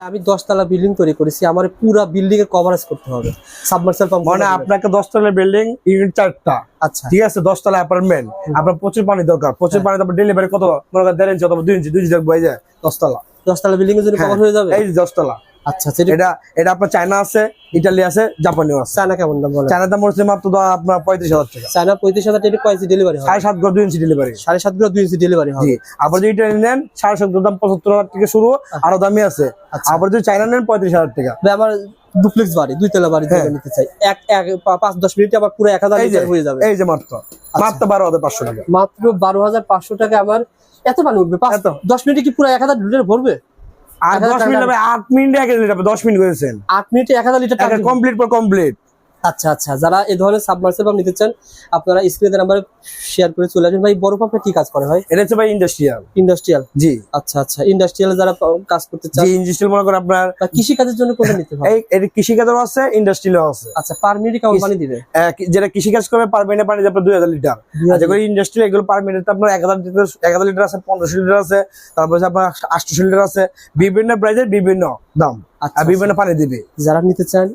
আমি 10 তলা বিল্ডিং তৈরি করেছি, আমার পুরো বিল্ডিং এর কভারেজ করতে হবে সাবমার্সিবল পাম্প। মানে আপনাকে 10 তলা বিল্ডিং ইউনিট 4টা, আচ্ছা ঠিক আছে, 10 তলা অ্যাপার্টমেন্ট, আপনার প্রচুর পানি দরকার, প্রচুর পানি, তারপর ডেলিভারি কত মনে করেন 1.5 ইঞ্চি অথবা 2 ইঞ্চি, 2 ইঞ্চি বয়ে যায় 10 তলা। 10 তলা বিল্ডিং এর জন্য কভার হয়ে যাবে এই 10 তলা। আচ্ছা আচ্ছা, এটা আপনার চায়না আছে, ইতালি আছে, জাপানিও আছে। চায়না কেমন দাম বলেন? চায়নার দাম হচ্ছে মাত্র আপনার 35,000 টাকা। চায়না 35,000 টাকা কয়েছে ডেলিভারি হয়? 7.5 গজ 2 ইঞ্চি ডেলিভারি। 7.5 গ্রাম 2 ইঞ্চি ডেলিভারি হয়। জি, আবার যদি এটা নেন 7.5 দাম 75,000 থেকে শুরু, আরো দামি আছে। আবার যদি চায়না নেন 35,000 টাকা। ভাই আমার ডুপ্লেক্স বাড়ি, 2 তলা বাড়ি যেটা নিতে চাই, 5-10 মিনিটে আমার পুরো 1000 লিটার হয়ে যাবে। এই যে মাত্র 12,500 টাকা। মাত্র 12,500 টাকা আমার এত পানি উঠবে? 10 মিনিটে কি পুরো 1000 লিটার ভরবে? আর 10 মিনিট হবে, 8 মিনিটে 1 লিটার হবে। 10 মিনিট করেছেন, 8 মিনিটে 1000 লিটার কমপ্লিট পর কমপ্লিট। আচ্ছা আচ্ছা, যারা এই ধরনের সাবমার্সিবল পাম্প নিতে চান আপনারা স্ক্রিনে নাম্বারে শেয়ার করে চলে আসবেন। ভাই বড় পাম্পটা কি কাজ করে হয়? এটা হচ্ছে ভাই ইন্ডাস্ট্রিয়াল। ইন্ডাস্ট্রিয়াল, জি আচ্ছা আচ্ছা, ইন্ডাস্ট্রিয়াল যারা কাজ করতে চান, জি ইন্ডাস্ট্রিয়াল মনে করেন আপনার কৃষি কাজের জন্য কোনটা নিতে হবে? এই কৃষি কাজও আছে, ইন্ডাস্ট্রিয়ালও আছে। আচ্ছা, পার মিনিটে কেমন পানি দিবে? যেটা কৃষি কাজ করে পার মিনিটে পানি আপনার 2000 লিটার। যেগুলো ইন্ডাস্ট্রিয়াল এগুলো পার মিনিটে আপনার 1000 লিটার আছে, 1500 লিটার আছে, তারপর আপনার 800 লিটার আছে। বিভিন্ন প্রাইজের বিভিন্ন দাম আর বিভিন্ন পানি দিবে। যারা নিতে চান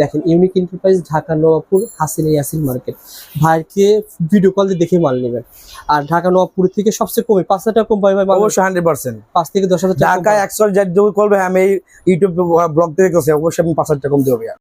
দেখেন, unique enterprise, Dhaka Nawabpur, Hasina Yasin market. ভাইকে ভিডিও কল দিয়ে দেখে মাল নেবেন। আর ঢাকা নবাবপুর থেকে সবচেয়ে কমে 5,000 টাকা কম পাই ভাই, অবশ্যই 100%। 5 থেকে 10,000 টাকা ঢাকায় 100 যেটা করবে, আমি এই ইউটিউব ব্লগ থেকে অবশ্যই আমি 5,000 টাকা কম দেবো।